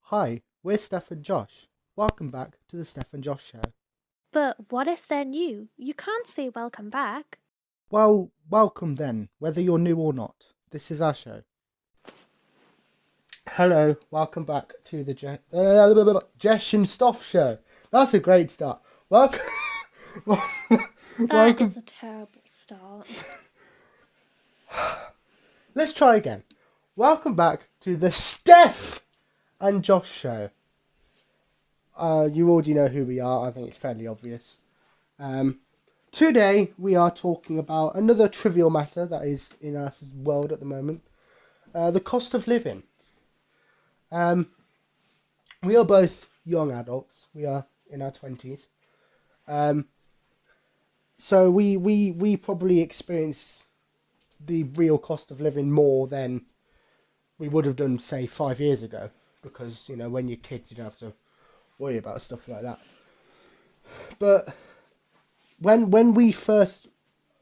Hi, we're Steph and Josh. Welcome back to the Steph and Josh Show. But what if they're new? You can't say welcome back. Well, welcome then, whether you're new or not. This is our show. Hello, welcome back to the Jesh and Stoff Show. That's a great start. Welcome. That is a terrible start. Let's try again. Welcome back to the Steph and Josh Show. You already know who we are. I think it's fairly obvious. Today we are talking about another trivial matter that is in our world at the moment. The cost of living. We are both young adults. We are in our 20s. So we probably experience the real cost of living more than we would have done, say, 5 years ago. Because, you know, when you're kids, you don't have to worry about stuff like that. But when we first...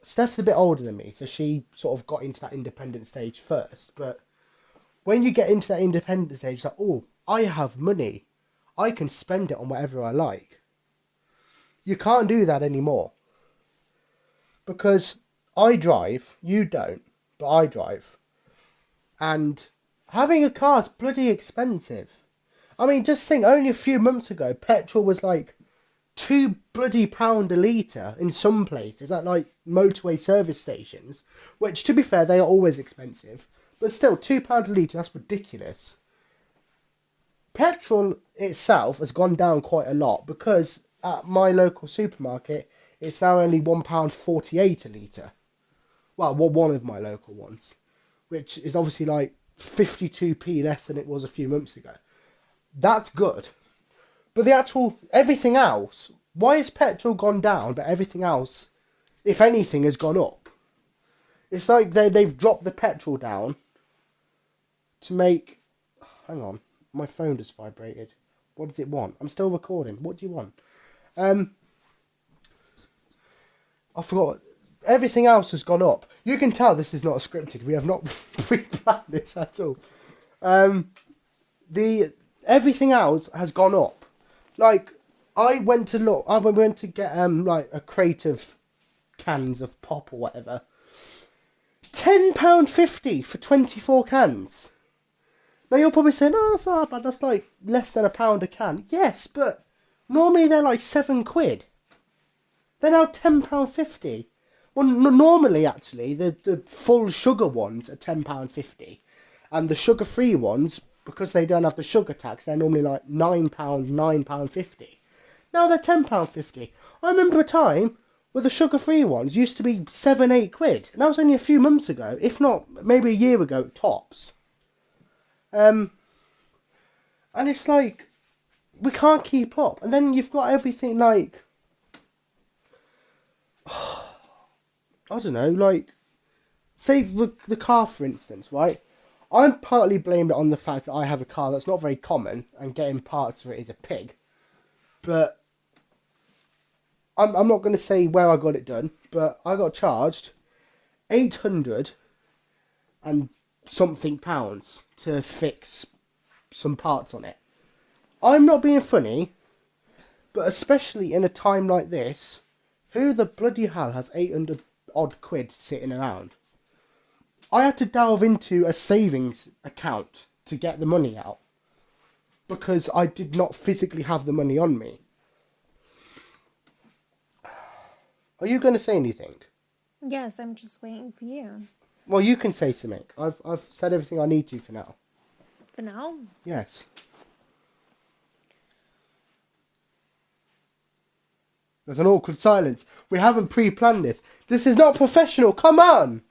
Steph's a bit older than me, so she sort of got into that independent stage first. But when you get into that independent stage, it's like, oh, I have money. I can spend it on whatever I like. You can't do that anymore. Because I drive, you don't, but I drive. And having a car is bloody expensive. I mean, just think, only a few months ago, petrol was like £2 bloody pound a litre in some places, at like motorway service stations, which, to be fair, they are always expensive. But still, £2 a litre, that's ridiculous. Petrol itself has gone down quite a lot because at my local supermarket, it's now only £1.48 a litre. Well, one of my local ones, which is obviously like 52p less than it was a few months ago. That's good. But the actual, everything else, why has petrol gone down, but everything else, if anything, has gone up? It's like they've dropped the petrol down to make... Hang on, my phone just vibrated. What does it want? I'm still recording. What do you want? I forgot. Everything else has gone up. You can tell this is not scripted. We have not pre-planned this at all. Everything else has gone up. Like, I went to get like a crate of cans of pop or whatever. £10.50 for 24 cans. Now you're probably saying, oh, that's not bad. That's like less than £1 a can. Yes, but normally they're like £7. They're now £10.50. Well, normally, actually, the full sugar ones are £10.50. And the sugar-free ones, because they don't have the sugar tax, they're normally like £9, £9.50. Now they're £10.50. I remember a time where the sugar-free ones used to be £7, £8. And that was only a few months ago, if not, maybe a year ago, tops. And it's like, we can't keep up. And then you've got everything like... I don't know, like, say the car, for instance, right? I'm partly blamed it on the fact that I have a car that's not very common, and getting parts for it is a pig. But I'm not going to say where I got it done, but I got charged 800 and something pounds to fix some parts on it. I'm not being funny, but especially in a time like this, who the bloody hell has 800 odd quid sitting around? I had to delve into a savings account to get the money out because I did not physically have the money on me. Are you going to say anything? Yes, I'm just waiting for you. Well, you can say something. I've said everything I need to for now. For now? Yes. There's an awkward silence. We haven't pre-planned this. This is not professional. Come on.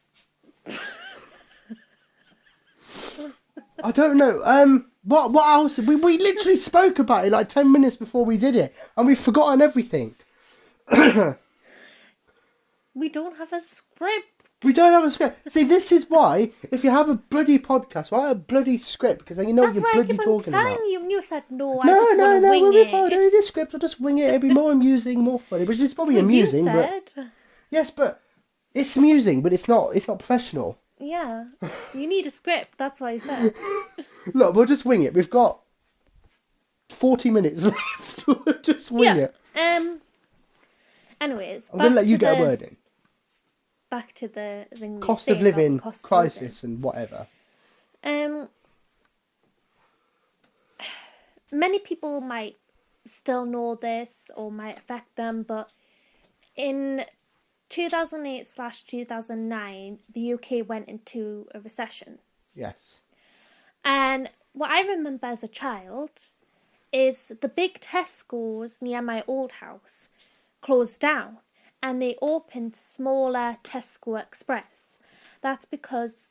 I don't know. What else? We literally spoke about it like 10 minutes before we did it, and we've forgotten everything. We don't have a script. We don't have a script. See, this is why, if you have a bloody podcast, write a bloody script, because then you know what you're bloody talking about. That's why I keep on telling you, and you said, no, I No, just want to wing we'll be it. fine. Don't need a script. I'll just wing it. It'll be more amusing, more funny. Which is probably amusing, you said. but yes, but it's amusing, but it's not professional. Yeah, you need a script. That's what I said. Look, we'll just wing it. We've got 40 minutes left. Just wing it. Anyways, I'm going to let you get a word in. Back to the thing. Cost of living, crisis, and whatever. Many people might still know this or might affect them, but in 2008/2009, the UK went into a recession. Yes. And what I remember as a child is the big Tesco's near my old house closed down and they opened smaller Tesco Express. That's because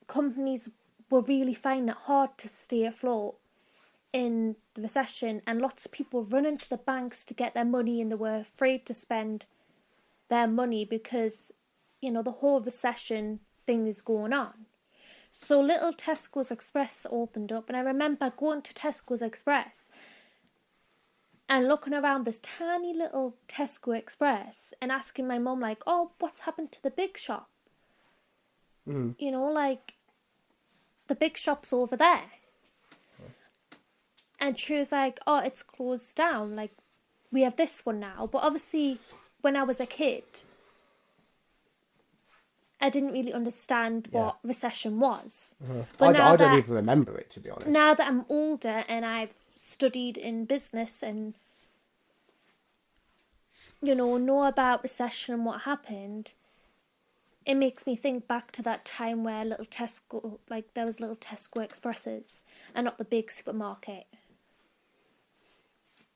companies were really finding it hard to stay afloat in the recession, and lots of people running to the banks to get their money, and they were afraid to spend their money because, you know, the whole recession thing is going on. So little Tesco's Express opened up, and I remember going to Tesco's Express and looking around this tiny little Tesco Express and asking my mum, like, oh, what's happened to the big shop? You know, like, the big shop's over there. And she was like, oh, it's closed down. Like, we have this one now. But obviously, when I was a kid, I didn't really understand what recession was. But I don't even remember it, to be honest. Now that I'm older and I've studied in business and, you know about recession and what happened, it makes me think back to that time where little Tesco, like there was little Tesco Expresses and not the big supermarket.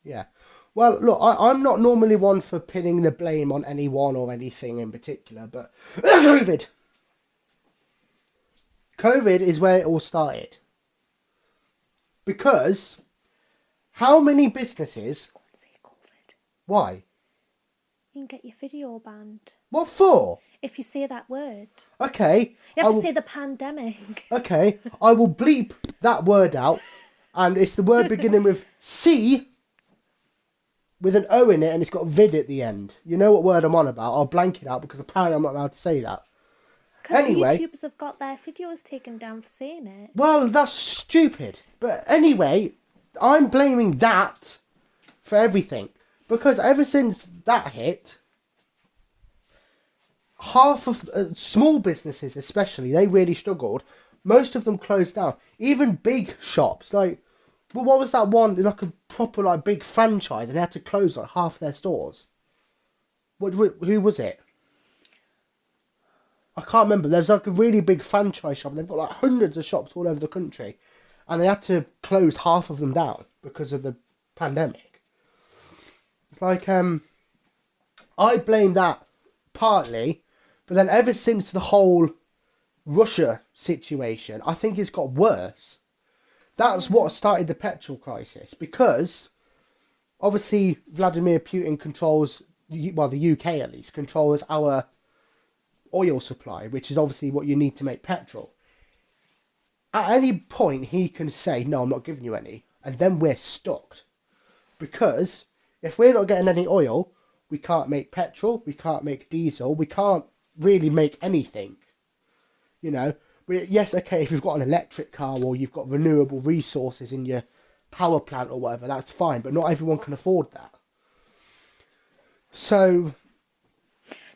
Yeah. Well, look, I'm not normally one for pinning the blame on anyone or anything in particular, but COVID. COVID is where it all started. Because how many businesses... Go and say COVID. Why? You can get your video banned. What for? If you say that word. Okay. You have to say the pandemic. Okay, I will bleep that word out, and it's the word beginning with C with an O in it, and it's got vid at the end. You know what word I'm on about. I'll blank it out because apparently I'm not allowed to say that. Because Anyway, YouTubers have got their videos taken down for saying it. well, that's stupid. But anyway, I'm blaming that for everything. Because ever since that hit, half of small businesses especially, they really struggled. Most of them closed down. Even big shops, like, well, what was that one, like a proper like big franchise, and they had to close like half their stores. Who was it? I can't remember. There's like a really big franchise shop, and they've got like hundreds of shops all over the country, and they had to close half of them down because of the pandemic. It's like, I blame that partly, but then ever since the whole Russia situation, I think it's got worse. That's what started the petrol crisis, because obviously Vladimir Putin controls, well, the UK at least, controls our oil supply, which is obviously what you need to make petrol. At any point, he can say, no, I'm not giving you any, and then we're stuck. Because if we're not getting any oil, we can't make petrol, we can't make diesel, we can't really make anything. You know, yes, okay, if you've got an electric car or you've got renewable resources in your power plant or whatever, that's fine, but not everyone can afford that. So...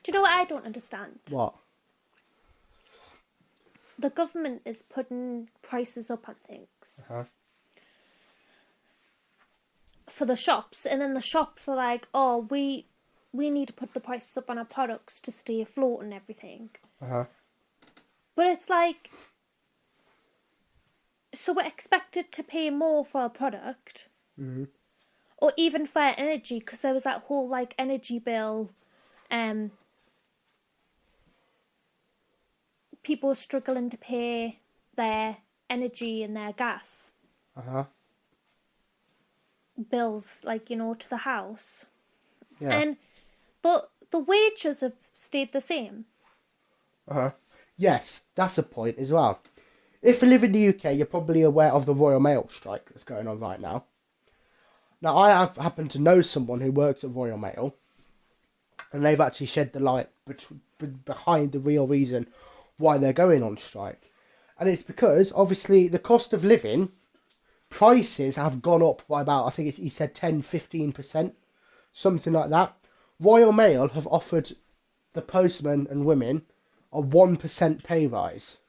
Do you know what I don't understand? What? The government is putting prices up on things. For the shops, and then the shops are like, oh, we need to put the prices up on our products to stay afloat and everything. But it's like, so we're expected to pay more for a product, or even for energy, because there was that whole like energy bill, people struggling to pay their energy and their gas bills, like, you know, to the house. But the wages have stayed the same. Yes, that's a point as well. If you live in the UK, you're probably aware of the Royal Mail strike that's going on right now. Now, I have happened to know someone who works at Royal Mail, and they've actually shed the light behind the real reason why they're going on strike. And it's because, obviously, the cost of living prices have gone up by about, I think he said 10-15%, something like that. Royal Mail have offered the postmen and women a 1% pay rise.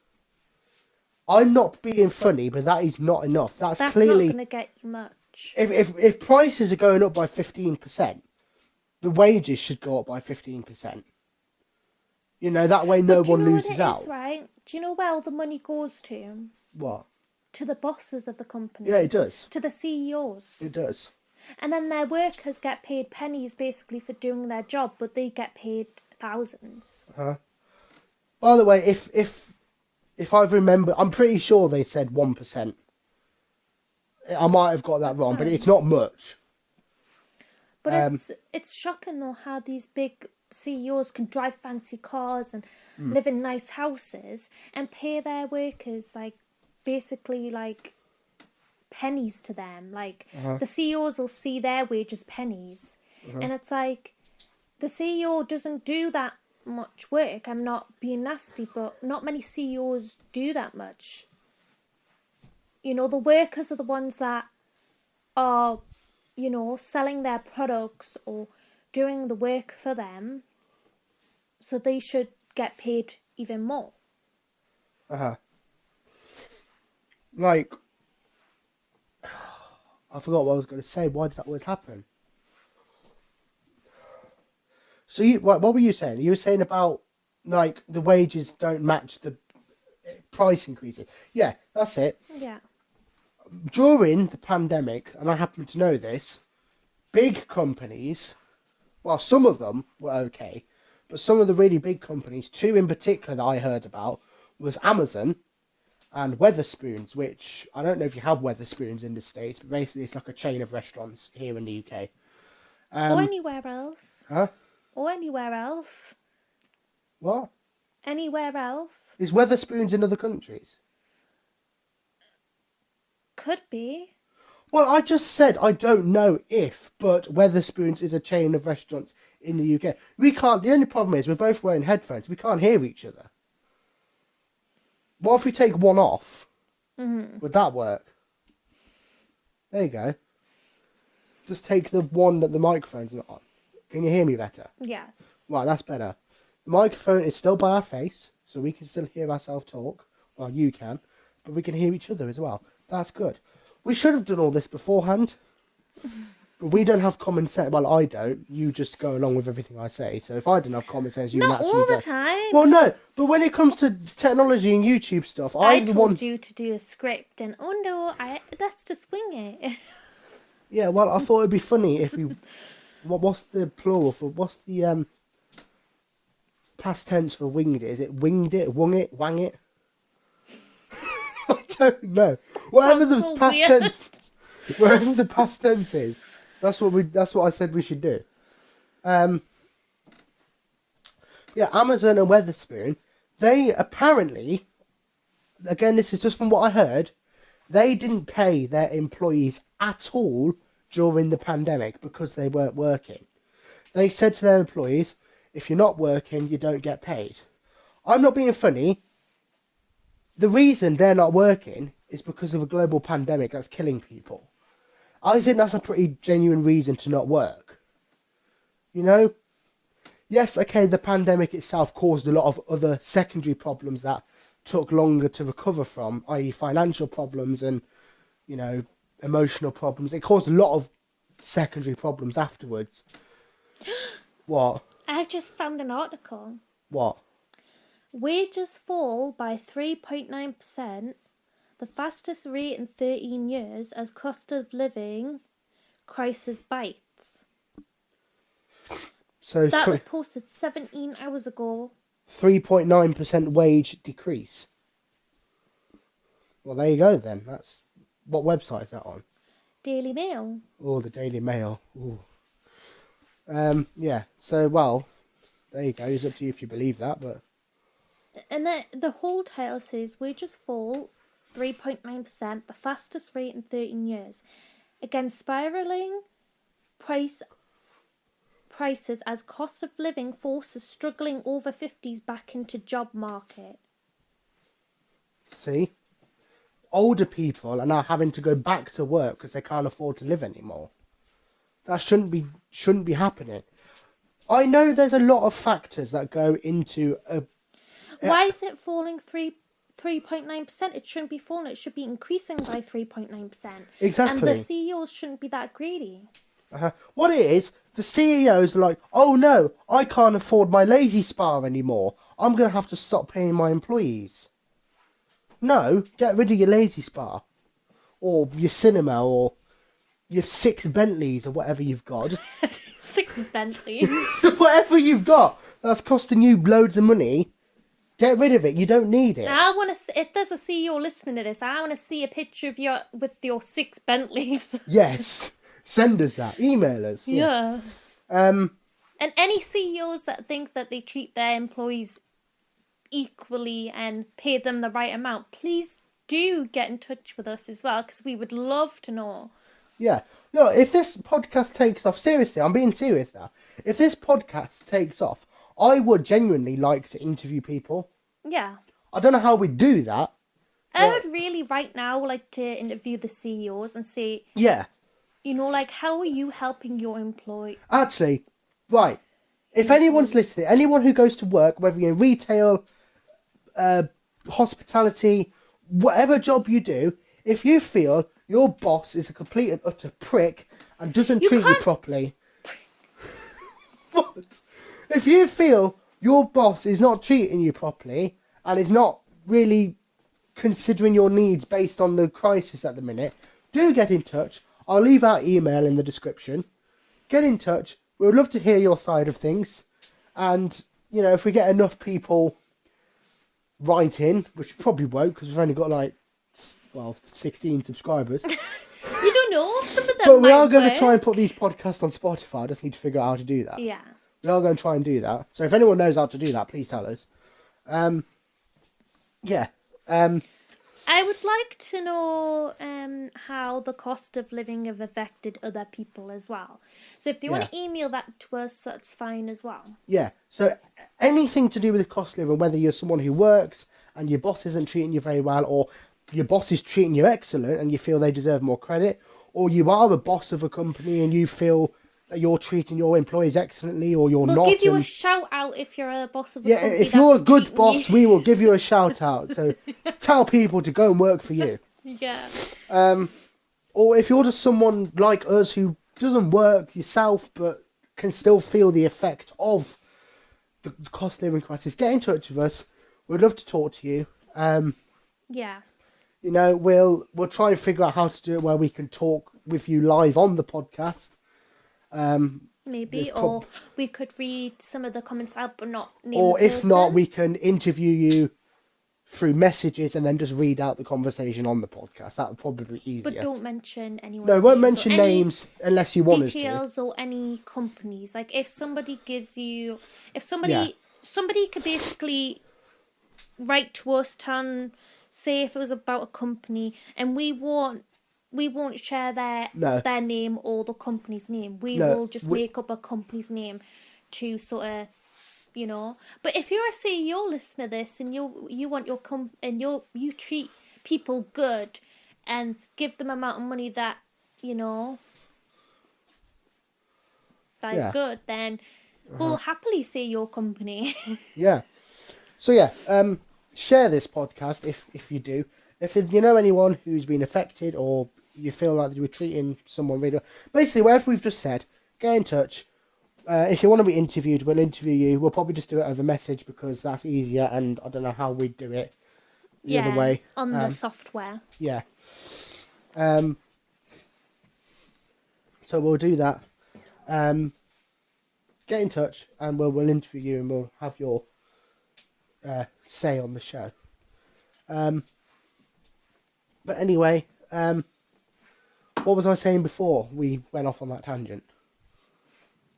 I'm not being funny, but that is not enough. That's clearly not going to get you much. If prices are going up by 15%, the wages should go up by 15%. You know, that way no one loses out. Is, right? Do you know where all the money goes to? What? To the bosses of the company. Yeah, it does. To the CEOs. It does. And then their workers get paid pennies basically for doing their job, but they get paid thousands. By the way, if I remember, I'm pretty sure they said 1%. I might have got that wrong, but it's not much. But it's shocking though how these big CEOs can drive fancy cars and live in nice houses and pay their workers basically pennies to them. The CEOs will see their wages pennies, and it's like the CEO doesn't do that much work. I'm not being nasty, but not many CEOs do that much. You know, the workers are the ones that are, you know, selling their products or doing the work for them, so they should get paid even more. Like, I forgot what I was going to say. Why does that always happen? So, what were you saying? You were saying about, the wages don't match the price increases. Yeah, that's it. Yeah. During the pandemic, and I happen to know this, big companies, well, some of them were okay, but some of the really big companies, two in particular that I heard about, was Amazon and Weatherspoons, which I don't know if you have Weatherspoons in the States, but basically it's like a chain of restaurants here in the UK. Or anywhere else. Huh? Or anywhere else. What? Anywhere else. Is Weatherspoons in other countries? Could be. Well, I just said I don't know if, but Weatherspoons is a chain of restaurants in the UK. We can't, the only problem is we're both wearing headphones. We can't hear each other. What if we take one off? Would that work? There you go. Just take the one that the microphone's not on. Can you hear me better? Yeah. Right, that's better. The microphone is still by our face, so we can still hear ourselves talk. Well, you can, but we can hear each other as well. That's good. We should have done all this beforehand, but we don't have common sense. Well, I don't. You just go along with everything I say. So if I didn't have common sense, you Not naturally all the don't. time. Well, no, but when it comes to technology and YouTube stuff, I told you to do a script, and oh no, that's just wing it. Yeah, well, I thought it'd be funny if we. What's the plural for? What's the past tense for winged it? Is it winged it, wung it, wang it? I don't know. Whatever the so past weird. tense, wherever the past tense is, that's what I said we should do. Yeah, Amazon and Weatherspoon, they apparently, again, this is just from what I heard, they didn't pay their employees at all during the pandemic because they weren't working. They said to their employees, if you're not working, you don't get paid. I'm not being funny. The reason they're not working is because of a global pandemic that's killing people. I think that's a pretty genuine reason to not work. You know? Yes, okay, the pandemic itself caused a lot of other secondary problems that took longer to recover from, i.e. financial problems and, you know, emotional problems. It caused a lot of secondary problems afterwards. What? I've just found an article. What? Wages fall by 3.9%, the fastest rate in 13 years as cost of living crisis bites. So that was posted 17 hours ago. 3.9% wage decrease. Well, there you go then. That's what website is that on? Daily Mail. Oh, the Daily Mail. Ooh. Yeah. So, well, there you go. It's up to you if you believe that, but. And the whole title says wages fall 3.9%, the fastest rate in 13 years, against spiralling prices as cost of living forces struggling over 50s back into job market. See? older people are now having to go back to work because they can't afford to live anymore. That shouldn't be happening. I know there's a lot of factors that go into a. Why is it falling 3.9%? It shouldn't be falling. It should be increasing by 3.9%. Exactly. And the CEOs shouldn't be that greedy. What it is, the CEOs are like, oh no, I can't afford my lazy spa anymore. I'm going to have to stop paying my employees. No, get rid of your lazy spa. Or your cinema, or your 6 Bentleys, or whatever you've got. Just 6 Bentleys. whatever you've got that's costing you loads of money, get rid of it. You don't need it. I want to. If there's a CEO listening to this, I want to see a picture of you with your 6 Bentleys. Yes, send us that. Email us. Yeah. And any CEOs that think that they treat their employees equally and pay them the right amount, please do get in touch with us as well, because we would love to know. Yeah. No, if this podcast takes off, seriously, I'm being serious now. If this podcast takes off, I would genuinely like to interview people. Yeah. I don't know how we do that. I would really right now like to interview the CEOs and say, Yeah. like, how are you helping your employee? Actually, right. If anyone's listening, anyone who goes to work, whether you're in retail, hospitality, whatever job you do, if you feel your boss is a complete and utter prick and doesn't treat you properly... What? If you feel your boss is not treating you properly and is not really considering your needs based on the crisis at the minute, do get in touch. I'll leave our email in the description. Get in touch. We would love to hear your side of things. And, if we get enough people write in, which we probably won't because we've only got 16 subscribers. You don't know, some of them But we are might going to work. try and put these podcasts on Spotify. I just need to figure out how to do that. Yeah. We are going to try and do that. So if anyone knows how to do that, please tell us. Yeah. I would like to know how the cost of living have affected other people as well. So if they want to email that to us, that's fine as well. Yeah. So anything to do with the cost of living, whether you're someone who works and your boss isn't treating you very well, or your boss is treating you excellent and you feel they deserve more credit, or you are the boss of a company and you feel that you're treating your employees excellently, or you're not. We'll give you a shout out if you're a boss of a company. Yeah, if you're a good boss, we will give you a shout out. So tell people to go and work for you. Yeah. Or if you're just someone like us who doesn't work yourself but can still feel the effect of the cost of living crisis, get in touch with us. We'd love to talk to you. Yeah. We'll try and figure out how to do it where we can talk with you live on the podcast. Maybe, or we could read some of the comments out but not name or the if person. not, we can interview you through messages and then just read out the conversation on the podcast. That would probably be easier. But don't mention anyone's No, won't names mention or any names unless you want us to. details or any companies. Like if somebody somebody could basically write to us and say if it was about a company, and we won't share their name or the company's name. We will just make up a company's name to sort of, But if you're a CEO listening to this and you want your you treat people good and give them amount of money that that is good, then we'll happily say your company. Yeah. So share this podcast if you do. If you know anyone who's been affected, or you feel like you were treating someone really well, basically whatever we've just said, get in touch. If you want to be interviewed, we'll interview you. We'll probably just do it over message because that's easier, and I don't know how we'd do it the other way. On the software. Yeah. So we'll do that. Get in touch and we'll interview you and we'll have your say on the show. But anyway, what was I saying before we went off on that tangent?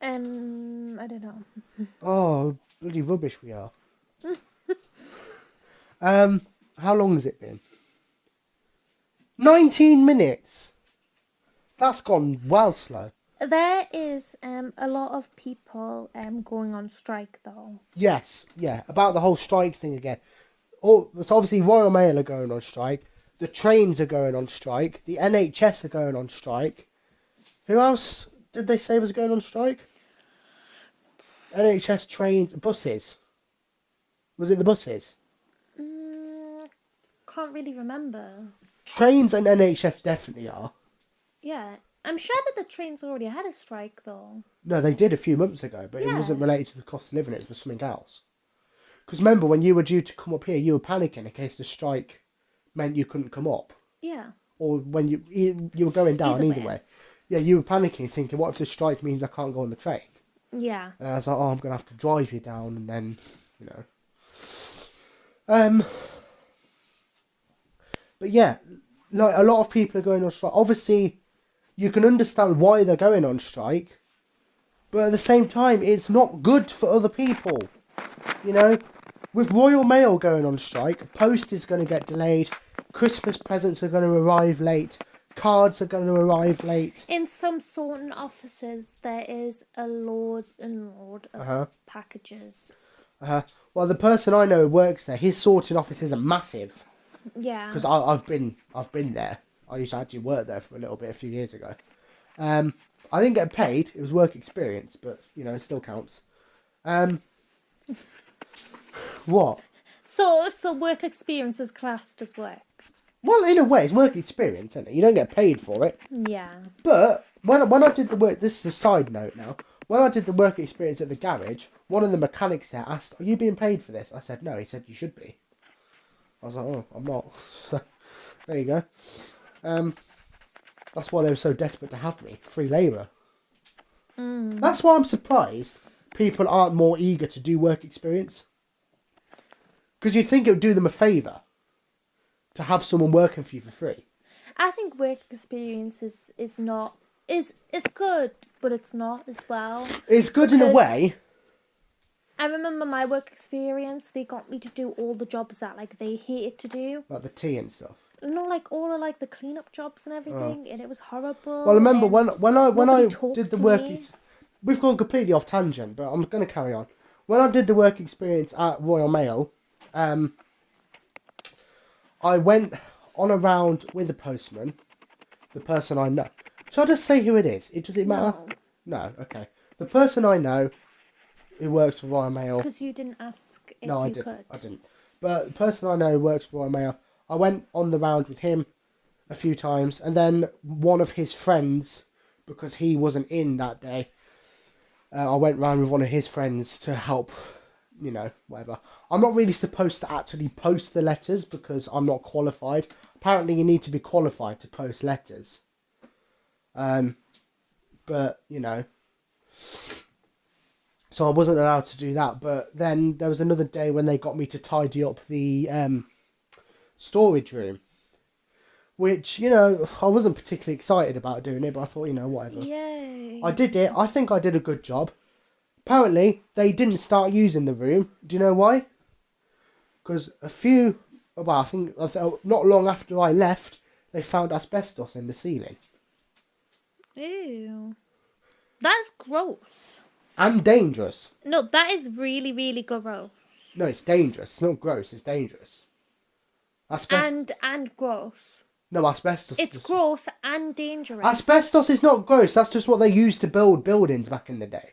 I don't know. Oh, bloody rubbish we are. How long has it been? 19 minutes. That's gone well slow. There is a lot of people going on strike though. Yes, yeah, about the whole strike thing again. So obviously Royal Mail are going on strike. The trains are going on strike. The NHS are going on strike. Who else did they say was going on strike? NHS, trains, buses. Was it the buses? Can't really remember. Trains and NHS definitely are. Yeah, I'm sure that the trains already had a strike though. No, they did a few months ago, but it Yeah. wasn't related to the cost of living. It was for something else. Because remember, when you were due to come up here, you were panicking in case the strike meant you couldn't come up. Yeah. Or when you were going down, either way. Yeah, you were panicking, thinking, what if the strike means I can't go on the train? Yeah. And I was like, oh, I'm going to have to drive you down, and then, you know. But yeah, like, a lot of people are going on strike. Obviously, you can understand why they're going on strike, but at the same time, it's not good for other people. You know, with Royal Mail going on strike, post is going to get delayed, Christmas presents are going to arrive late, cards are going to arrive late. In some sorting offices, there is a load of packages. Well, the person I know who works there, his sorting offices are massive. Yeah. Because I've been there. I used to actually work there for a little bit a few years ago. I didn't get paid. It was work experience, but you know, it still counts. What? So work experience is classed as work. Well, in a way, it's work experience, isn't it? You don't get paid for it. Yeah. But when I did the work, this is a side note now. When I did the work experience at the garage, one of the mechanics there asked, "Are you being paid for this?" I said, "No." He said, "You should be." I was like, "Oh, I'm not." So, there you go. That's why they were so desperate to have me, free labour. That's why I'm surprised people aren't more eager to do work experience. Because you'd think it would do them a favour to have someone working for you for free. I think work experience is good, but it's not as well. It's good in a way. I remember my work experience, they got me to do all the jobs that like they hated to do. Like the tea and stuff. No, like all of like the cleanup jobs and everything, and it was horrible. Well, remember when I did the work, me. We've gone completely off tangent, but I'm going to carry on. When I did the work experience at Royal Mail, I went on a round with a postman, the person I know. Shall I just say who it is? Does it matter? No, okay. The person I know who works for Royal Mail. Because you didn't ask if No, you could. could. I didn't. But the person I know who works for Royal Mail, I went on the round with him a few times, and then one of his friends, because he wasn't in that day, I went round with one of his friends to help, you know, whatever. I'm not really supposed to actually post the letters because I'm not qualified. Apparently you need to be qualified to post letters. But, you know, so I wasn't allowed to do that. But then there was another day when they got me to tidy up the storage room. Which, you know, I wasn't particularly excited about doing it, but I thought, you know, whatever. Yay. I did it. I think I did a good job. Apparently, they didn't start using the room. Do you know why? Because I think not long after I left, they found asbestos in the ceiling. Ew. That's gross. And dangerous. No, that is really, really gross. No, it's dangerous. It's not gross, it's dangerous. And gross. No, asbestos. It's gross and dangerous. Asbestos is not gross. That's just what they used to build buildings back in the day.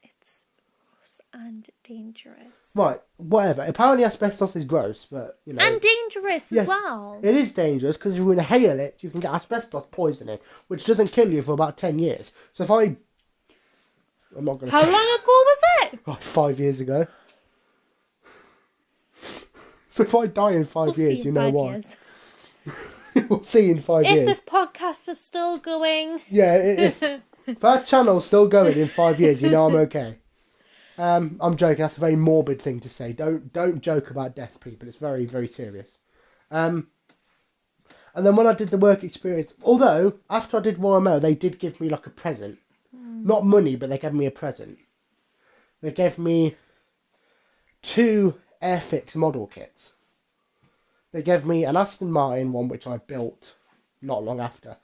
It's gross and dangerous. Right, whatever. Apparently asbestos is gross, but, you know. And dangerous as well. It is dangerous because if you inhale it, you can get asbestos poisoning, which doesn't kill you for about 10 years. So if I'm not going to How say... long ago was it? Like 5 years ago. So if I die in 5 years, you know why. We'll see in 5 years. If this podcast is still going. Yeah, if our channel's still going in 5 years, you know I'm okay. I'm joking. That's a very morbid thing to say. Don't joke about death, people. It's very, very serious. And then when I did the work experience, although after I did Royal Mail, they did give me like a present. Not money, but they gave me a present. They gave me 2 Airfix model kits. They gave me an Aston Martin one, which I built not long after.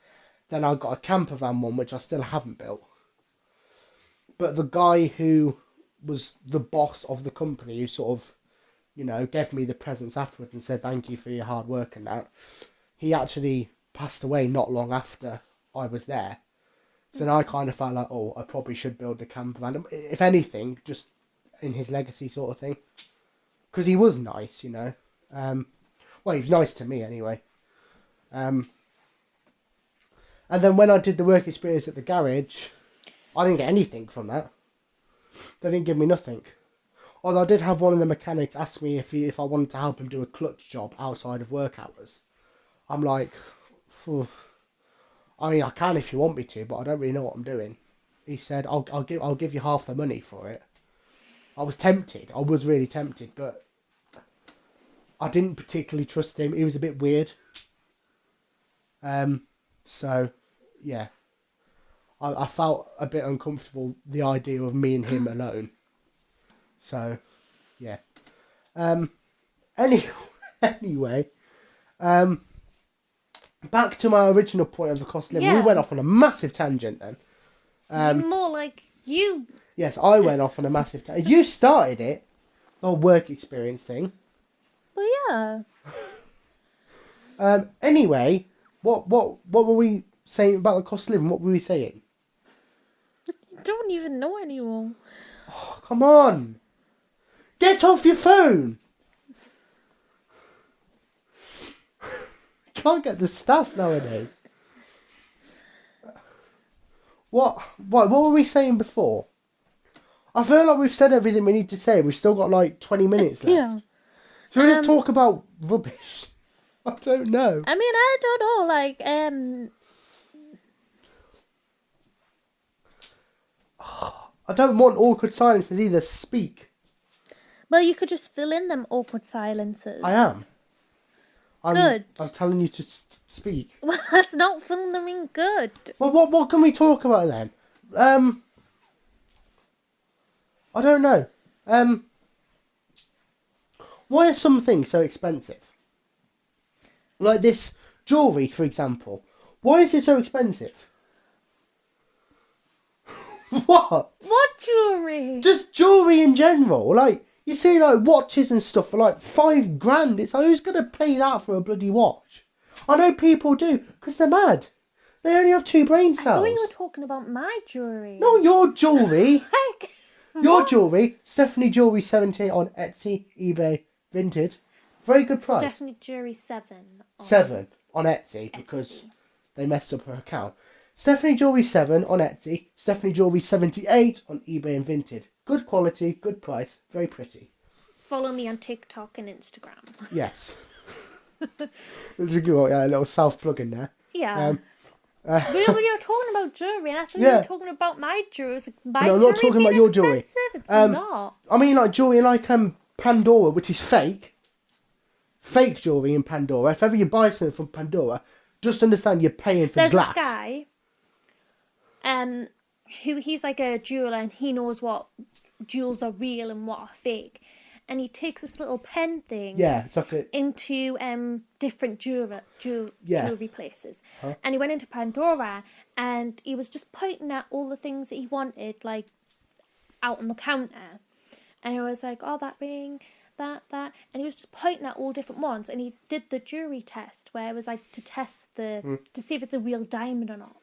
Then I got a camper van one, which I still haven't built. But the guy who was the boss of the company, who sort of you know, gave me the presents afterwards and said thank you for your hard work and that, he actually passed away not long after I was there. So then I kind of felt like, oh, I probably should build the camper van. If anything, just in his legacy sort of thing. Because he was nice, you know. Well, he was nice to me anyway. And then when I did the work experience at the garage, I didn't get anything from that. They didn't give me nothing. Although I did have one of the mechanics ask me if I wanted to help him do a clutch job outside of work hours. I'm like, phew. I mean, I can if you want me to, but I don't really know what I'm doing. He said, I'll give you half the money for it. I was tempted. I was really tempted, but I didn't particularly trust him. He was a bit weird. So, yeah. I felt a bit uncomfortable, the idea of me and him alone. So, yeah. Anyway, back to my original point of the cost of living. Yeah. We went off on a massive tangent then. More like you. Yes, I went off on a massive tangent. You started it, the whole work experience thing. Well, yeah. Anyway, what were we saying about the cost of living? What were we saying? I don't even know anymore. Oh, come on. Get off your phone. Can't get the stuff nowadays. What were we saying before? I feel like we've said everything we need to say. We've still got like 20 minutes left. Yeah. Should we just talk about rubbish? I don't know. I mean, I don't know, like, I don't want awkward silences either. Speak. well, you could just fill in them awkward silences. I am. Good. I'm telling you to speak. Well, that's not filming good. Well, what can we talk about then? I don't know. Why are some things so expensive? Like this jewellery, for example. Why is it so expensive? What? What jewellery? Just jewellery in general. Like, you see, like, watches and stuff for like $5,000. It's like, who's going to pay that for a bloody watch? I know people do, because they're mad. They only have 2 brain cells. I thought you were talking about my jewellery. No, your jewellery. Like, Your what? jewellery. Stephanie Jewellery 70 on Etsy, eBay, Vinted. Very good price. Stephanie Jewellery 7. 7 on Etsy, because they messed up her account. Stephanie Jewellery 7 on Etsy. Stephanie Jewellery 78 on eBay and Vinted. Good quality, good price, very pretty. Follow me on TikTok and Instagram. Yes. There's a little self-plug in there. Yeah. We were talking about jewellery, and I thought you Yeah. were talking about my jewellery. It's like, my No, I'm not talking about your jewellery. It's not. I mean, like jewellery like Pandora, which is fake. Fake jewellery in Pandora. If ever you buy something from Pandora, just understand you're paying for There's glass. this guy, he's like a jeweler, and he knows what jewels are real and what are fake. And he takes this little pen thing Yeah, it's like a... into different jewelry places. Huh? And he went into Pandora, and he was just pointing at all the things that he wanted, like out on the counter. And he was like, oh, that ring, that. And he was just pointing at all different ones. And he did the jewelry test, where it was like to test to see if it's a real diamond or not.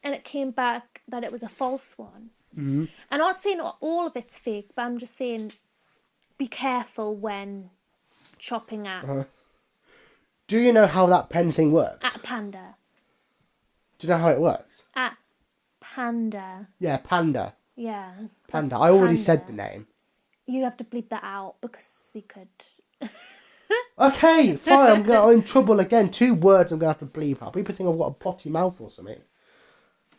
And it came back that it was a false one. Mm-hmm. I'm not saying all of it's fake, but I'm just saying be careful when shopping at Do you know how that pen thing works? at Panda. Do you know how it works? At Panda. Yeah, Panda. Yeah. Panda. that's I already Panda. said the name. You have to bleep that out because they could. Okay, fine. I'm in trouble again. 2 words I'm going to have to bleep out. People think I've got a potty mouth or something.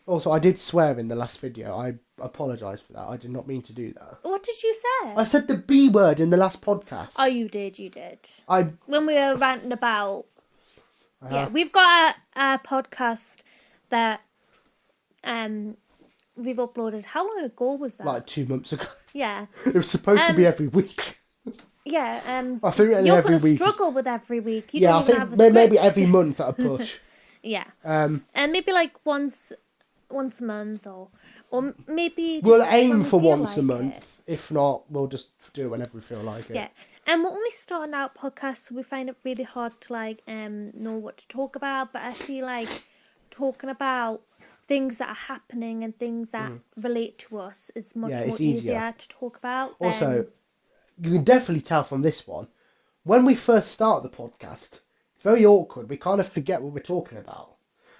Also, I did swear in the last video. I apologise for that. I did not mean to do that. What did you say? I said the B word in the last podcast. Oh, you did. I When we were ranting about. Yeah, we've got a podcast that we've uploaded. How long ago was that? like 2 months ago. Yeah. It was supposed to be every week. Yeah. I think You're every going to week. struggle with every week. You Yeah, I don't even have think a maybe script. every month at a push. Yeah. And maybe like once a month or maybe. We'll just aim when we for feel once a like month. it. If not, we'll just do it whenever we feel like it. Yeah. And we're only starting out podcasts, so we find it really hard to like know what to talk about. But I feel like talking about things that are happening and things that relate to us is much Yeah, more it's easier. easier to talk about. Also, you can definitely tell from this one, when we first start the podcast, it's very awkward. We kind of forget what we're talking about.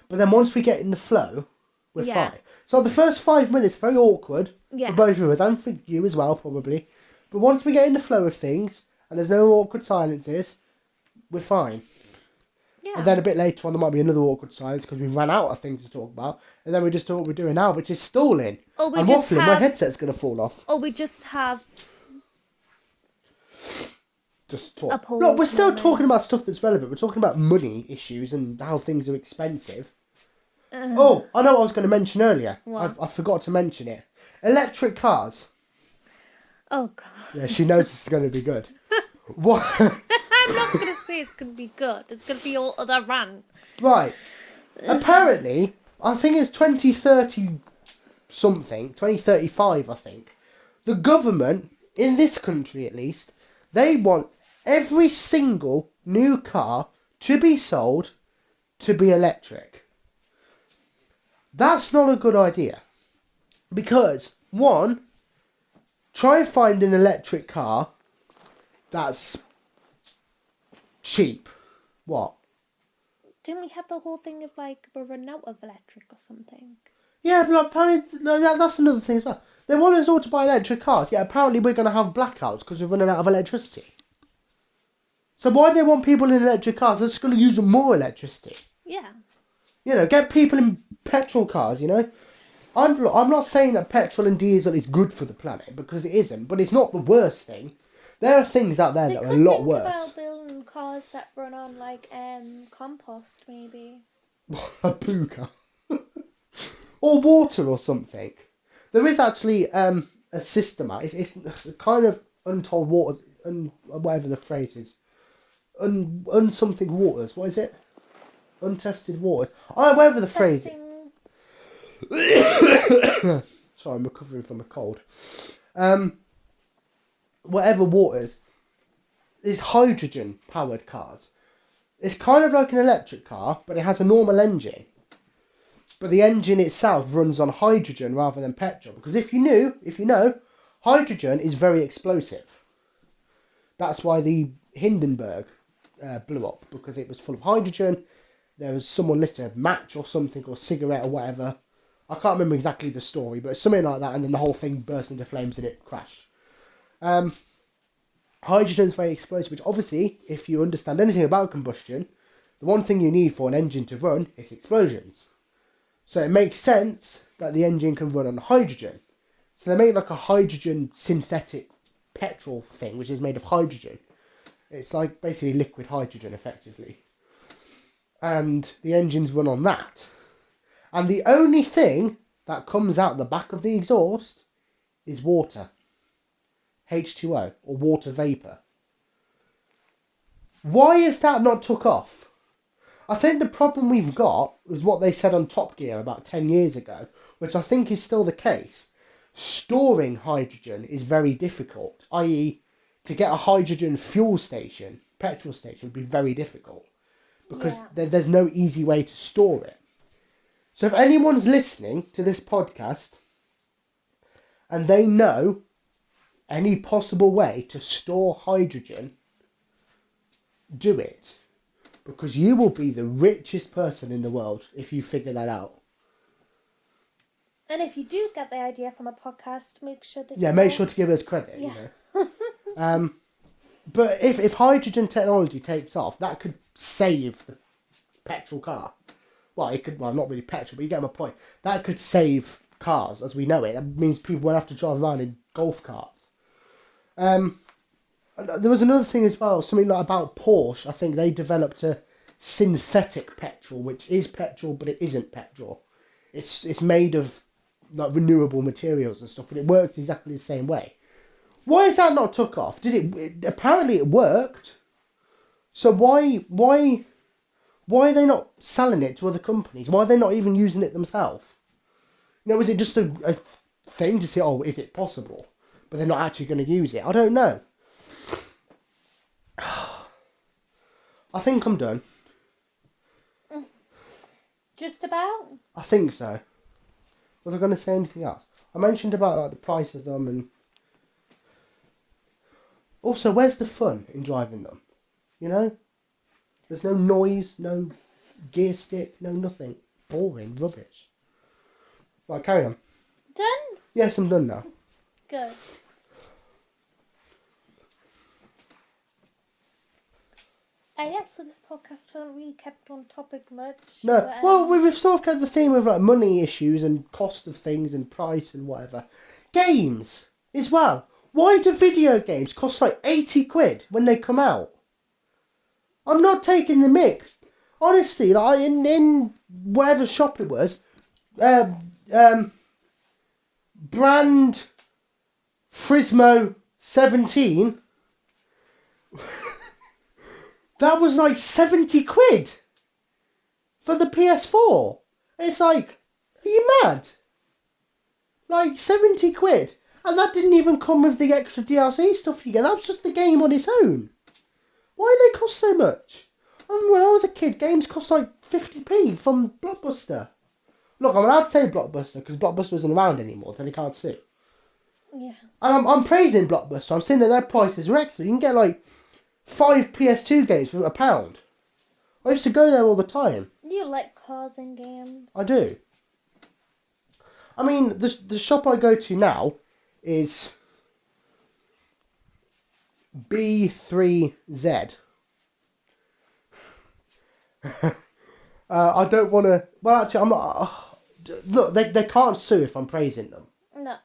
But then once we get in the flow, we're Yeah. fine. So the first 5 minutes are very awkward Yeah. for both of us and for you as well, probably. But once we get in the flow of things and there's no awkward silences, we're fine. Yeah. And then a bit later on, there might be another awkward silence because we've run out of things to talk about. And then we just do what we're doing now, which is stalling. Or we I'm just waffling. My have- headset's going to fall off. Or we just have Just a talk. pause Look, we're still moment. talking about stuff that's relevant. We're talking about money issues and how things are expensive. Oh, I know what I was going to mention earlier. What? I forgot to mention it. Electric cars. Oh god. Yeah, she knows this is going to be good. What? I'm not gonna say it's gonna be good. It's gonna be all other rant. Right. Apparently, I think it's 2030 something, 2035, I think. The government, in this country at least, they want every single new car to be sold to be electric. That's not a good idea. Because, one, try and find an electric car that's cheap. What? Didn't we have the whole thing of like we're running out of electric or something? Yeah, but apparently that's another thing as well. They want us all to buy electric cars. Yeah, apparently we're going to have blackouts because we're running out of electricity. So why do they want people in electric cars? They're just going to use more electricity. Yeah. You know, get people in petrol cars, you know. I'm not saying that petrol and diesel is good for the planet, because it isn't, but it's not the worst thing. There are things out there They that are could a lot think worse. about building cars that run on like compost maybe. A poo car. Or water or something. There is actually a system. It's kind of untold waters, whatever the phrase is. Unsomething waters. What is it? Untested waters. Oh, whatever the phrase is. Sorry, I'm recovering from a cold. Whatever waters is hydrogen powered cars. It's kind of like an electric car, but it has a normal engine. But the engine itself runs on hydrogen rather than petrol. Because if you know, hydrogen is very explosive. That's why the Hindenburg blew up, because it was full of hydrogen. There was someone lit a match or something, or cigarette or whatever. I can't remember exactly the story, but something like that, and then the whole thing burst into flames and it crashed. Hydrogen's very explosive, which obviously, if you understand anything about combustion, the one thing you need for an engine to run is explosions. So it makes sense that the engine can run on hydrogen. So they make like a hydrogen synthetic petrol thing, which is made of hydrogen. It's like basically liquid hydrogen, effectively. And the engines run on that. And the only thing that comes out the back of the exhaust is water. H2O, or water vapour. Why is that not took off? I think the problem we've got is what they said on Top Gear about 10 years ago, which I think is still the case. Storing hydrogen is very difficult, i.e. to get a hydrogen fuel station, petrol station, would be very difficult. Because there's no easy way to store it. So if anyone's listening to this podcast and they know any possible way to store hydrogen, do it. Because you will be the richest person in the world if you figure that out. And if you do get the idea from a podcast, make sure that make sure to give us credit, you know. But if hydrogen technology takes off, that could save the petrol car. Well, not really petrol, but you get my point. That could save cars as we know it. That means people won't have to drive around in golf carts. There was another thing as well, something like about Porsche. I think they developed a synthetic petrol, which is petrol, but it isn't petrol. It's made of like renewable materials and stuff, but it works exactly the same way. Why is that not took off? Apparently it worked. So why are they not selling it to other companies? Why are they not even using it themselves? You know, is it just a thing to say, oh, is it possible? But they're not actually going to use it. I don't know. I think I'm done. Just about? I think so. Was I going to say anything else? I mentioned about like the price of them and... Also, where's the fun in driving them? You know? There's no noise, no gear stick, no nothing. Boring, rubbish. Right, carry on. Done? Yes, I'm done now. Good. Yes, so this podcast hasn't really kept on topic much. No, but, well, we've sort of kept the theme of like money issues and cost of things and price and whatever. Games as well. Why do video games cost like 80 quid when they come out? I'm not taking the mick. Honestly, like in whatever shop it was, brand Frismo 17, that was like 70 quid for the PS4. It's like, are you mad? Like 70 quid. And that didn't even come with the extra DLC stuff you get. That was just the game on its own. Why do they cost so much? I remember when I was a kid, games cost like 50p from Blockbuster. Look, I'm allowed to say Blockbuster because Blockbuster isn't around anymore, so they can't sue. Yeah. And I'm praising Blockbuster. I'm saying that their prices are excellent. You can get like 5 PS2 games for £1. I used to go there all the time. You like cars and games? I do. I mean, the shop I go to now is B3Z. I don't want to... Well, actually, I'm not... look, they can't sue if I'm praising them. No.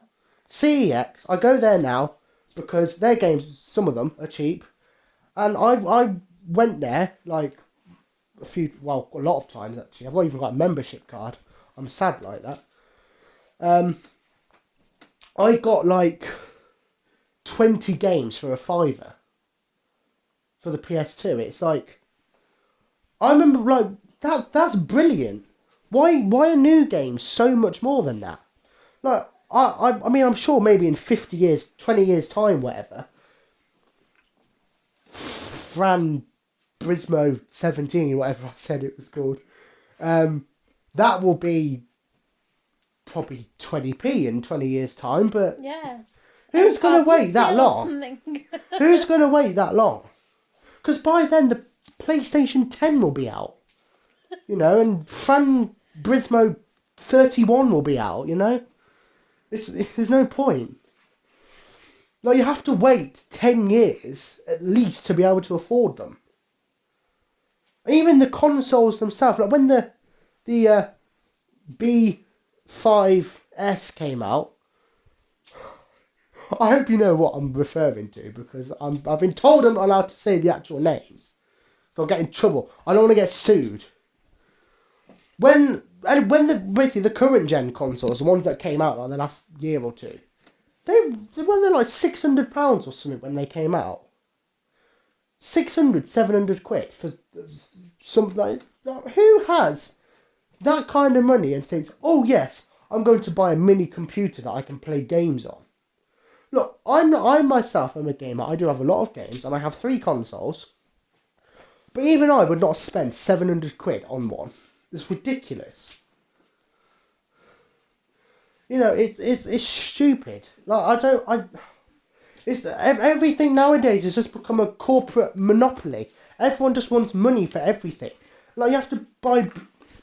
CEX, I go there now because their games, some of them, are cheap. And I went there, like, a lot of times, actually. I've not even got a membership card. I'm sad like that. I got, like, 20 games for £5 for the PS2. It's like... I remember, like, that's brilliant. Why are new games so much more than that? Like, I mean, I'm sure maybe in 50 years, 20 years' time, whatever, Fran Brismo 17, whatever I said it was called, that will be probably 20p in 20 years' time, but Yeah. who's going to wait that long? Who's going to wait that long? Because by then the PlayStation 10 will be out, you know, and Fran Brismo 31 will be out, you know. There's no point. Like, you have to wait 10 years at least to be able to afford them. Even the consoles themselves, like when the B5S came out, I hope you know what I'm referring to because I've been told I'm not allowed to say the actual names. So I'll get in trouble. I don't want to get sued. When the current gen consoles, the ones that came out like the last year or two, they were like £600 or something when they came out. 700 quid for something like that. Who has that kind of money and thinks, oh yes, I'm going to buy a mini computer that I can play games on? Look, I myself am a gamer. I do have a lot of games and I have 3 consoles. But even I would not spend 700 quid on one. It's ridiculous. You know, it's stupid. Like, it's everything nowadays has just become a corporate monopoly. Everyone just wants money for everything. Like, you have to buy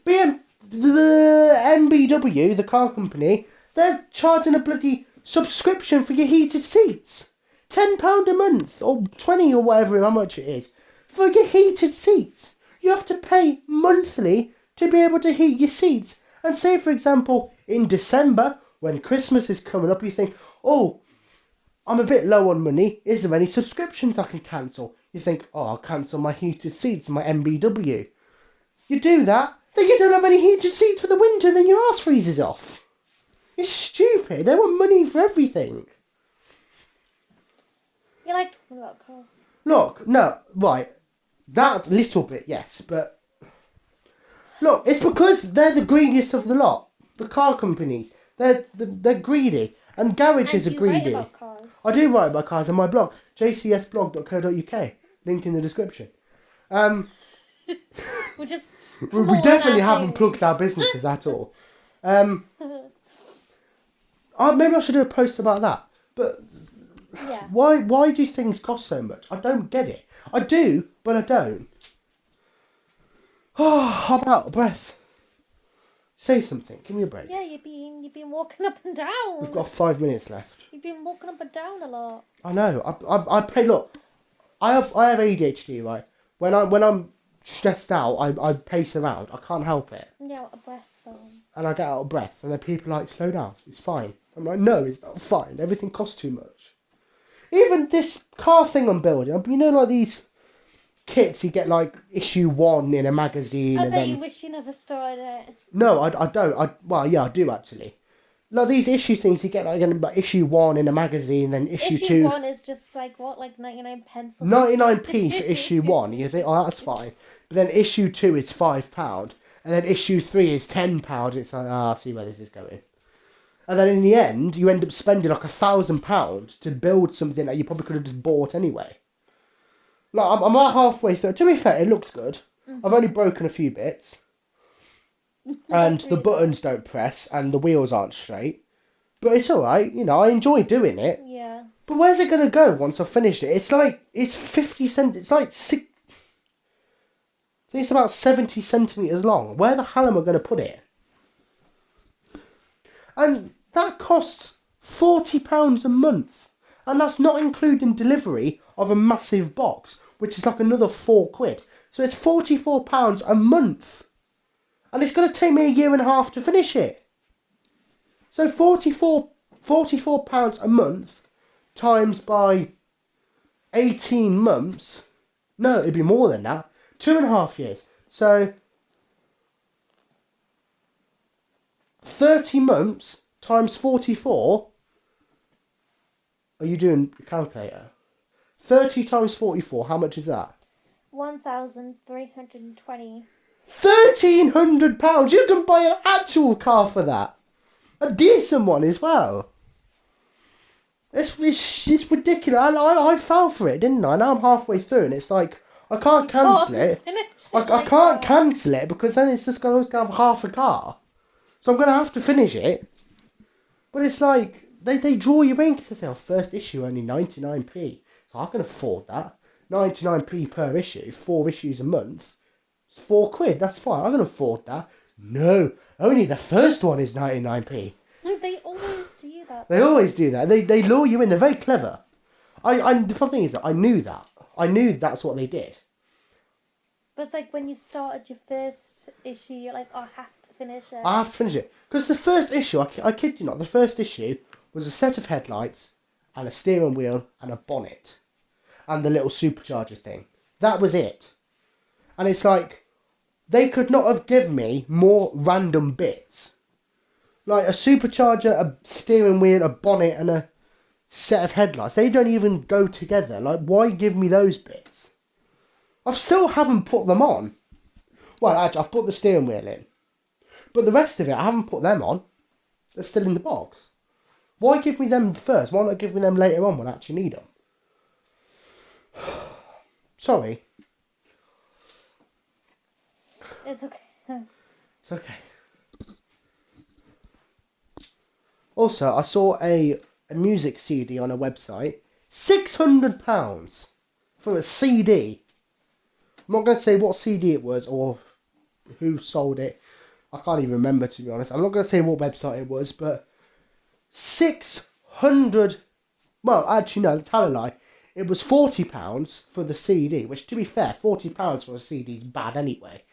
the MBW, the car company, they're charging a bloody subscription for your heated seats. £10 a month, or 20 or whatever, how much it is, for your heated seats. You have to pay monthly to be able to heat your seats. And say, for example, in December, when Christmas is coming up, you think, oh, I'm a bit low on money. Is there any subscriptions I can cancel? You think, oh, I'll cancel my heated seats, my MBW. You do that, then you don't have any heated seats for the winter, and then your arse freezes off. It's stupid. They want money for everything. You like talking about cars? Look, no, right. That little bit, yes, but... Look, it's because they're the greediest of the lot. The car companies. They're greedy. And garages are greedy. Write about cars? I do write about cars on my blog, jcsblog.co.uk. Link in the description. We're just We definitely haven't plugged our businesses at all. Maybe I should do a post about that. But Yeah. why do things cost so much? I don't get it. I do, but I don't. Oh, I'm out of breath. Say something. Give me a break. Yeah, you've been walking up and down. We've got 5 minutes left. You've been walking up and down a lot. I know. I pay. Look, I have ADHD, right? When I'm stressed out, I pace around. I can't help it. Yeah, out of breath though. And I get out of breath, and then people are like, slow down, it's fine. I'm like, no, it's not fine, everything costs too much. Even this car thing I'm building, you know, like these kits you get like issue 1 in a magazine. I bet you wish you never started it. No, I don't. Well, yeah, I do actually. Like these issue things you get like in issue 1 in a magazine, then issue 2. Issue 1 is just like what, like 99 pence? 99p for issue 1. You think, oh, that's fine. But then issue 2 is £5. And then issue 3 is £10. It's like, I see where this is going. And then in the end, you end up spending like £1,000 to build something that you probably could have just bought anyway. Like, I'm about halfway through. To be fair, it looks good. Mm-hmm. I've only broken a few bits. And the buttons don't press, and the wheels aren't straight. But it's alright, you know, I enjoy doing it. Yeah. But where's it going to go once I've finished it? It's 50 cent. It's like 6. I think it's about 70 centimetres long. Where the hell am I going to put it? And that costs £40 a month. And that's not including delivery of a massive box, which is like another £4. So it's £44 a month. And it's going to take me a year and a half to finish it. So £44 a month times by 18 months. No, it'd be more than that. 2.5 years. So 30 months times 44. Are you doing a calculator? 30 times 44, how much is that? 1,320. £1,300! You can buy an actual car for that. A decent one as well. It's ridiculous. I fell for it, didn't I? Now I'm halfway through and it's like, I can't cancel it. I can't cancel it because then it's just going to have half a car. So I'm going to have to finish it. But it's like, they draw you in because they say, first issue only 99p. So I can afford that. 99p per issue, 4 issues a month. It's £4, that's fine. I can afford that. No, only the first one is 99p. They always do that. They always do that. They lure you in. They're very clever. The funny thing is that I knew that. I knew that's what they did. But it's like when you started your first issue, you're like, oh, I have to finish it. I have to finish it. Because the first issue, I kid you not, the first issue was a set of headlights and a steering wheel and a bonnet. And the little supercharger thing. That was it. And it's like, they could not have given me more random bits. Like a supercharger, a steering wheel, a bonnet and a set of headlights. They don't even go together. Like, why give me those bits? I still haven't put them on. Well, actually, I've put the steering wheel in. But the rest of it, I haven't put them on. They're still in the box. Why give me them first? Why not give me them later on when I actually need them? Sorry. It's okay. It's okay. Also, I saw a music CD on a website. £600 for a CD. I'm not going to say what CD it was or who sold it. I can't even remember, to be honest. I'm not going to say what website it was, but 600... Well, actually, no, tell a lie. It was £40 for the CD, which, to be fair, £40 for a CD is bad anyway.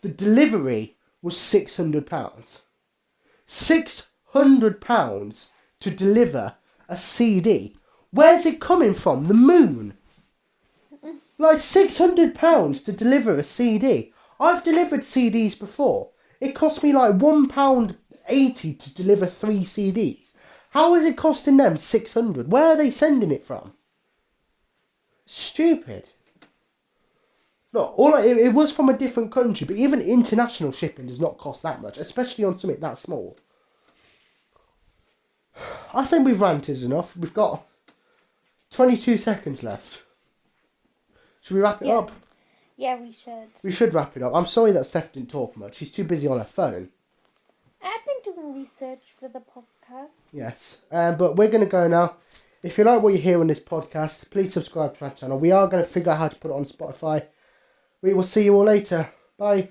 The delivery was £600. £600 to deliver a CD. Where's it coming from? The moon. Like £600 to deliver a CD. I've delivered CDs before. It cost me like £1.80 to deliver 3 CDs. How is it costing them £600? Where are they sending it from? Stupid. Look, it was from a different country, but even international shipping does not cost that much, especially on something that small. I think we've ranted enough. We've got 22 seconds left. Should we wrap it up? Yeah, we should. We should wrap it up. I'm sorry that Steph didn't talk much. She's too busy on her phone. I've been doing research for the podcast. Yes. But we're going to go now. If you like what you hear on this podcast, please subscribe to our channel. We are going to figure out how to put it on Spotify. We will see you all later. Bye.